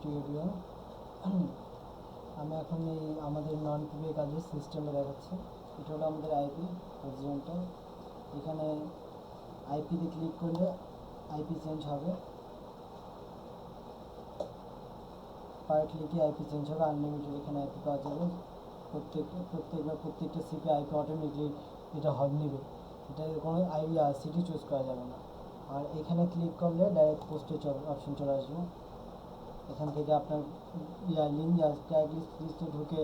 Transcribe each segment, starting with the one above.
To everyone. আমি এখন এই আমাদের নন পিভিএ কাজের সিস্টেমে দেখাচ্ছি। এটা হলো আমাদের আইপি হরিজন্টাল। এখানে আইপিতে ক্লিক করলে আইপি চেঞ্জ হবে, পার ক্লিকে আইপি চেঞ্জ হবে, আনলিমিটেড এখানে আইপি পাওয়া যাবে। প্রত্যেকটা সিপি আইপি অটোমেটিকলি এটা নেবে, এটা কোনো সিটি চুজ করা যাবে না। আর এখানে ক্লিক করলে ডাইরেক্ট পোস্টে অপশন চলে আসবে। এখান থেকে আপনার লিঙ্ক ট্যাগ লিস্টে ঢুকে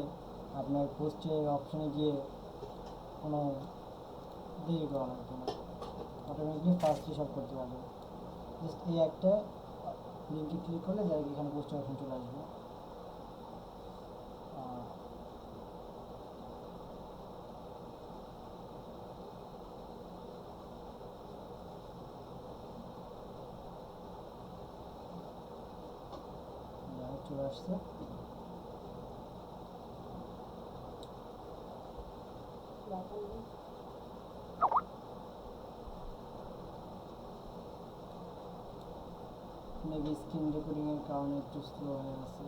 আপনার পোস্টের অপশনে গিয়ে কোনো দেরি করা লাগবে না, অটোমেটিকলি ফার্স্টলি সব করতে পারবে। জাস্ট এই একটা লিঙ্কে ক্লিক করলে ডাইরেক্ট এখানে পোস্টের অপশন চলে আসবে। চলে আসছে। মেবি স্ক্রিন রেকর্ডিংয়ের কারণে একটু স্লো হয়ে গেছে।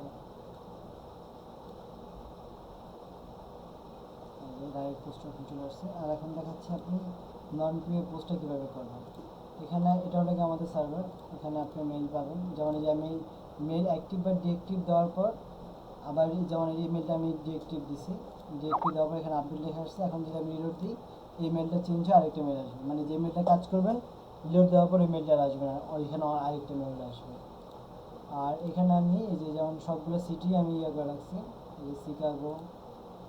ডাইরেক্ট পোস্ট অপশন চলে আসছে। আর এখন দেখাচ্ছি আপনি নন পিভিএ পোস্টটা কীভাবে করবেন। এখানে এটা হলো আমাদের সার্ভার, এখানে আপনি মেইল পাবেন। যেমন এই যে আমি মেইল অ্যাক্টিভ বা ডিঅ্যাক্টিভ দেওয়ার পর আবার যেমন এই মেলটা আমি ডিঅ্যাক্টিভ দিছি, ডিঅ্যাক্টিভ দেওয়ার পর এখানে আপডেট লেখা আসছে। এখন যদি আমি রিলোড দিই এই মেলটা চেঞ্জ হয়ে আরেকটা মেল আসবে, মানে যে মেলটা কাজ করবেন রিলোড দেওয়ার পর ওই মেলটা আসবে না, ওইখানে আরেকটা মেল আসবে। আর এখানে আমি এই যে যেমন সবগুলো সিটি আমি ইয়ে করে রাখছি, এই যে Chicago,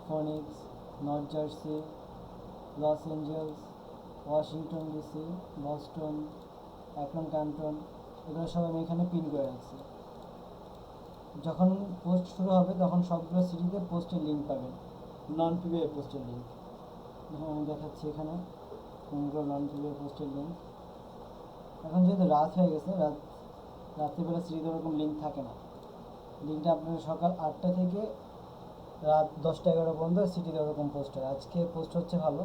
Phoenix, North Jersey, Los Angeles, Washington DC, Boston, Akron Canton, এগুলো সব আমি এখানে পিন করে রাখছি। যখন পোস্ট শুরু হবে তখন সবগুলো সিটিতে পোস্টের লিঙ্ক পাবেন, নন পিভিএ পোস্টের লিঙ্ক। আমি দেখাচ্ছি এখানে কোনগুলো নন পিভিএ পোস্টের লিঙ্ক। এখন যেহেতু রাত হয়ে গেছে, রাত্রিবেলা সিটিতে ওরকম লিঙ্ক থাকে না। লিঙ্কটা আপনার সকাল 8টা থেকে রাত 10টা-11টা পর্যন্ত সিটিতে ওরকম পোস্ট হয়। আজকে পোস্ট হচ্ছে ভালো,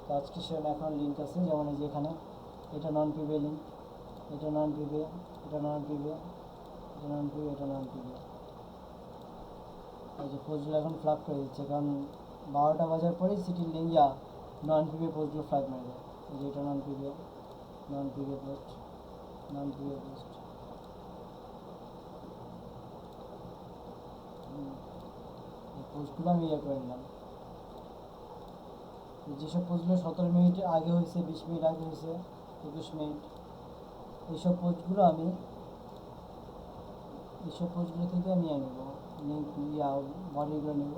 তো আজকে সেখানে এখন লিঙ্ক আছে। যেমন এই যে এখানে এটা নন পিভিএ লিঙ্ক, এটা নন পিভিএ, এটা নন পিভিএ, এটা নন পিভিএ, এটা নন পিভিএ। এই যে পোস্টগুলো এখন ফ্লাগ করে দিচ্ছে, কারণ 12টা বাজার পরেই সিটির লিঙ্ক নন পিভিএ পোস্টগুলো ফ্লাগ মেরে দেয়। এই যে এটা নন পিভিএ, নন পিভিএ পোস্ট, নন পিভিএ পোস্ট। এই পোস্টগুলো আমি ইয়ে করে নিলাম। যেসব পোস্টগুলো 17 মিনিট আগে হয়েছে, 20 মিনিট আগে হয়েছে, 21 মিনিট, এইসব পোস্টগুলো থেকে আমি নেব, লিঙ্ক বডিগুলো নেব।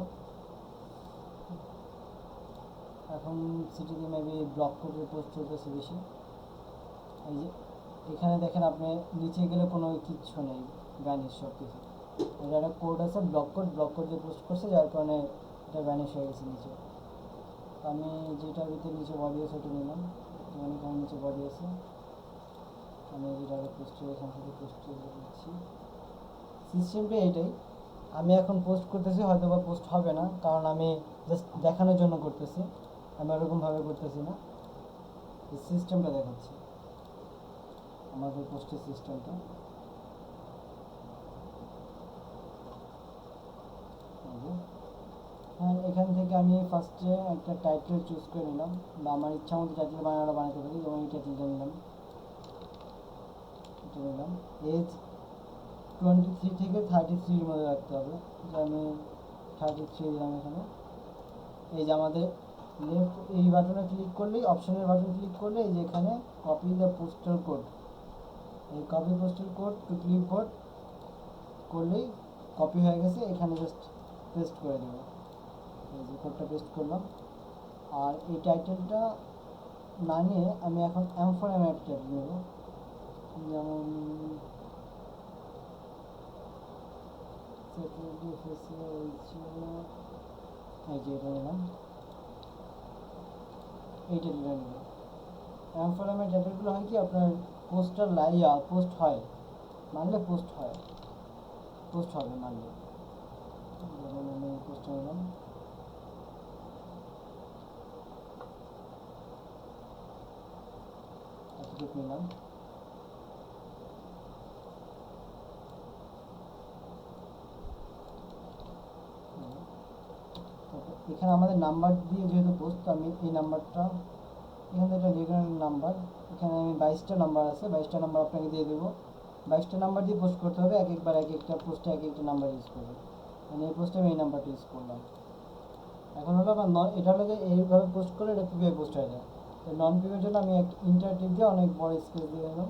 এখন সিটিতে মেবি ব্লক কোডের পোস্ট চলতেছে বেশি। এই যে এখানে দেখেন আপনি নিচে গেলে কোনো কিচ্ছু নেই, ভ্যানিশ সব কিছু। এটা একটা কোড আছে, ব্লক কোড দিয়ে পোস্ট করছে, যার কারণে এটা ভ্যানিশ হয়ে গেছে নিচে। আমি যেটার ভিতরে নিচে বডি আছে ওটা নিলাম, যেমন এখানে নিচে বডি আছে, আমি যেটা পোস্ট এখান থেকে পোস্ট দিচ্ছি। সিস্টেমটা এইটাই। আমি এখন পোস্ট করতেছি, হয়তো বা পোস্ট হবে না, কারণ আমি জাস্ট দেখানোর জন্য করতেছি, আমি ওরকমভাবে করতেছি না। সিস্টেমটা দেখাচ্ছি, আমাদের পোস্টের সিস্টেমটা। হ্যাঁ, এখান থেকে আমি ফার্স্টে একটা টাইটেল চুজ করে নিলাম, বা আমার ইচ্ছা মতো টাইটেল বানাতে পারি। যেমন এই টাইটেলটা নিলাম, এটা নিলাম। এজ 23 থেকে 33-র মধ্যে রাখতে হবে, যে আমি 33 দিলাম এখানে। এই যে আমাদের লেফট এই বাটনে ক্লিক করলেই, অপশনের বাটনে ক্লিক করলে এই যে এখানে কপি দ্য পোস্টাল কোড, এই copy postal code two clipboard করলেই কপি হয়ে গেছে। এখানে জাস্ট পেস্ট করে দেবো, এই যে কোডটা পেস্ট করলাম। আর এই টাইটেলটা না নিয়ে আমি এখন M4 একটা টাইটেল নেব, যেমন সিকিউরিটি ফেসিয়াল, এই যে এটা নিলাম, এই টাইটেলটা নেব। M4 টাইটেলগুলো হয় কি আপনার পোস্টার পোস্ট হয়, মানলে পোস্ট হবে মানলে। যেমন আমি পোস্টার নিলাম, নিলাম। এখানে আমাদের নাম্বার দিয়ে যেহেতু পোস্ট, আমি এই নাম্বারটা এখানে একটা রেগুলার নাম্বার, এখানে আমি 22টা নাম্বার আছে, 22টা নাম্বার আপনাকে দিয়ে দেবো। 22টা নাম্বার দিয়ে পোস্ট করতে হবে, এক একবার এক একটা পোস্টে এক একটা নাম্বার ইউজ করবে। মানে এই পোস্টে আমি এই নাম্বারটা ইউজ করলাম। এখন হলো আমার এটা হলো যে এইভাবে পোস্ট করলে এটা পিপিআই পোস্ট হয়ে যায়। তো নন পিপিআইয়ের জন্য আমি এক ইন্টারটিভ দিয়ে অনেক বড় স্পেস দিয়ে দিলাম।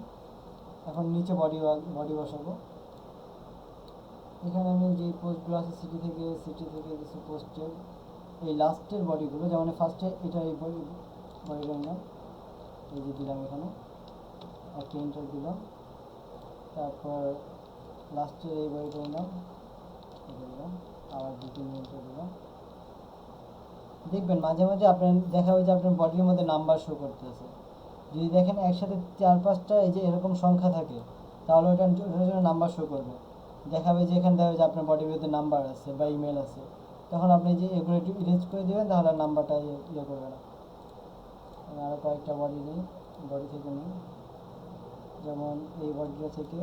এখন নিচে বডি বসাবো। এখানে আমি যে পোস্টগুলো আছে সিটি থেকে কিছু পোস্টের এই লাস্টের বডিগুলো, যেমন ফার্স্টে এটা এই বডিটা নিলাম, এই যে দিলাম এখানে একটা ইন্টার দিলাম, তারপর লাস্টের এই বডিটা নিলাম, এটা দিলাম, আবার দুটো ইন্টার দিলাম। দেখবেন মাঝে মাঝে আপনার দেখা যায় যে আপনার বডির মধ্যে নাম্বার শো করতেছে। যদি দেখেন একসাথে 4-5টা এই যে এরকম সংখ্যা থাকে, তাহলে ওটার জন্য নাম্বার শো করবে, দেখাবে যে এখানে দেখা যায় আপনার বডির মধ্যে নাম্বার আছে বা ইমেল আছে। তখন আপনি যে এগুলো একটু ইরেজ করে দেবেন, তাহলে নাম্বারটা ইয়ে করবে না। আরও কয়েকটা বডি নিই, বডি থেকে নিই, যেমন এই বডিটা থেকে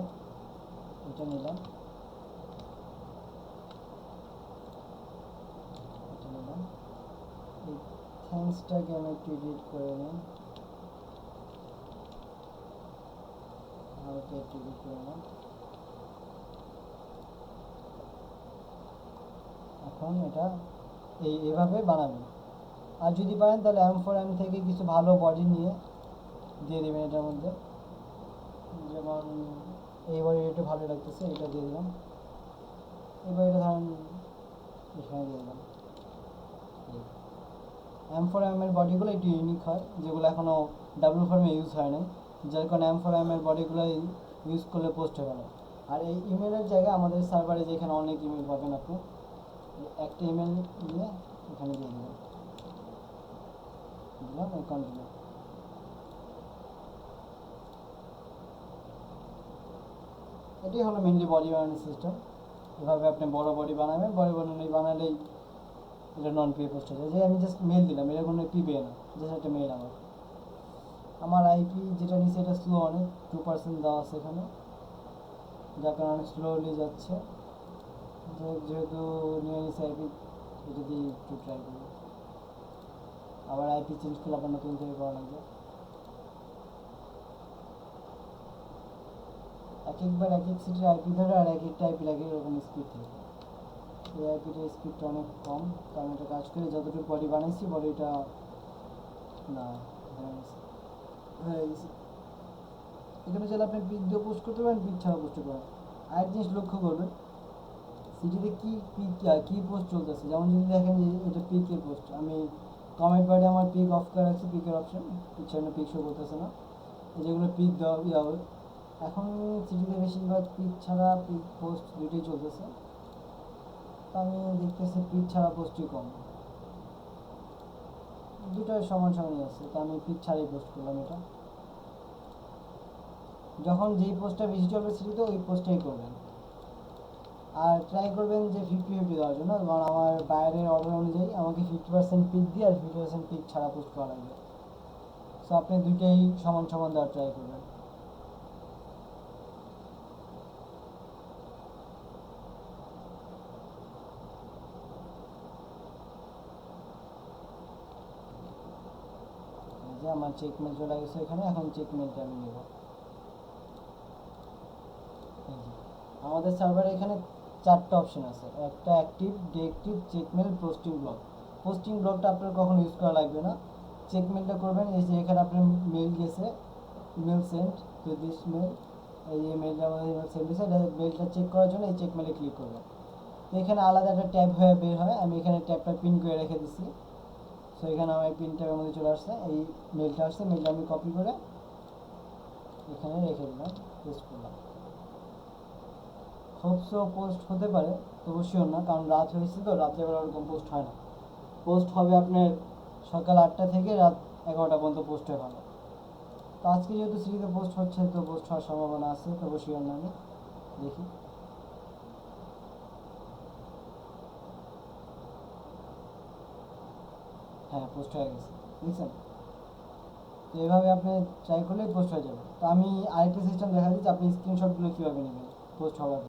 এটা নিলাম, এটা নিলাম। এই থ্যাঙ্কসটাকে আমি একটু এডিট করে নিই, হালকা একটু এডিট করে নিলাম। এখন এটা এইভাবে বানাবেন। আর যদি পারেন তাহলে M4M থেকে কিছু ভালো বডি নিয়ে দিয়ে দেবেন এটার মধ্যে, যেমন এই বডি একটু ভালো লাগতেছে, এটা দিয়ে দিলাম। এবার এটা ধরেন এখানে দিয়ে দিলাম। M4M এর বডিগুলো একটু ইউনিক হয়, যেগুলো এখনও ডাব্লু ফর্মে ইউজ হয় নাই, যার কারণে M4M এর বডিগুলো ইউজ করলে পোস্ট হবে না। আর এই ইমেলের জায়গায় আমাদের সার্ভারে যেখানে অনেক ইমেল পাবেন আপনি, একটা ইমেল নিয়ে এখানে দিয়ে দেবেন, দিলাম কন্টিনিউ। এটাই হলো মেনলি বডি বানানোর সিস্টেম। এভাবে আপনি বড় বডি বানাবেন, বড় বডি বানালেই এটা নন পি পোস্ট হয়ে যায়। যে আমি জাস্ট মেল দিলাম, এটা কোনো পি পেয়ে না, জাস্ট একটা মেল। আমার আইপি যেটা নিচে এটা স্লো, অনেক 2% দেওয়া আছে এখানে, যার কারণে অনেক স্লোলি যাচ্ছে। যেহেতু নিয়ে নিচে আইপি, এটা দিয়ে একটু ট্রাই করি। আবার আইপি চেঞ্জ করলে আবার নতুন করে করা লাগবে। এক একবার এক এক সিটির আইপি ধরে আর এক একটা আইপি লাগে এরকম স্পিড থাকে। এই আইপিটার স্পিডটা অনেক কম, তো আমি একটা কাজ করি, যতটুকু বডি বানাইছি বডিটা না হয়ে গেছে। এখানে চাইলে আপনি পিক দিয়ে পোস্ট করতে পারেন, পিক ছাড়া পোস্ট করতে পারেন। আরেক জিনিস লক্ষ্য করবেন, সিটিতে কী পোস্ট চলতেছে। যেমন যদি দেখেন যে এটা পিকের পোস্ট, আমি কমেন্ট বারে আমার পিক অফ করে রাখছি, পিকের অপশন, পিছনে পিক শো করতেছে না, যেগুলো পিক দেওয়া হবে। এখন সিটিতে বেশিরভাগ পিক ছাড়া পিক পোস্ট দুটোই চলতেছে, তো আমি দেখতেছি পিক ছাড়া পোস্টই কম, দুটোই সমান সমানই আছে, তো আমি পিক ছাড়াই পোস্ট করলাম এটা। যখন যেই পোস্টটা বেশি চলবে সিটিতে ওই পোস্টটাই করবেন। আর ট্রাই করবেন যে 50-50 দেওয়ার জন্য, কারণ আমার বাইরের অর্ডার অনুযায়ী আমাকে 50% পিক দিয়ে আর 50% পিক ছাড়া পোস্ট করা লাগবে। সো আপনি দুইটাই সমান সমান দেওয়ার ট্রাই করবেন। এই যে আমার চেক মেল চলে গেছে এখানে, এখন চেক মেলটা আমি নেব। আমাদের সার্ভারে এখানে 4টা অপশন আছে, একটা active, deactive, check mail, posting block. Posting ব্লকটা আপনার কখনো ইউজ করা লাগবে না। চেক মেলটা করবেন, এই যে এখানে আপনার মেল গেছে, email send to this mail, এই মেলটা আমাদের ইমেল সেন্ড হয়েছে, মেলটা চেক করার জন্য এই চেক মেলে ক্লিক করবেন। তো এখানে আলাদা একটা ট্যাব হয়ে বের হয়, আমি এখানে ট্যাবটা পিন করে রেখে দিচ্ছি। সো এখানে আমার পিন ট্যাবের মধ্যে চলে আসছে, এই মেলটা আসছে, মেলটা আমি কপি করে এখানে রেখে দিলাম, পেস্ট করলাম। হোপসো পোস্ট হতে পারে, তবু শিওর না, কারণ রাত হয়েছে তো, রাত্রেবেলা ওরকম পোস্ট হয় না। পোস্ট হবে আপনার সকাল 8টা থেকে রাত 11টা পর্যন্ত পোস্ট হয়ে ভালো। তো আজকে যেহেতু সিটিতে পোস্ট হচ্ছে, তো পোস্ট হওয়ার সম্ভাবনা আছে, তবু শিওর না আমি। দেখি, হ্যাঁ পোস্ট হয়ে গেছে, বুঝছেন? তো এইভাবে আপনি ট্রাই করলেই পোস্ট হয়ে যাবে। তো আমি আরেকটা সিস্টেম দেখা দিচ্ছি, আপনি স্ক্রিনশটগুলো কীভাবে নেবেন পোস্ট হওয়ার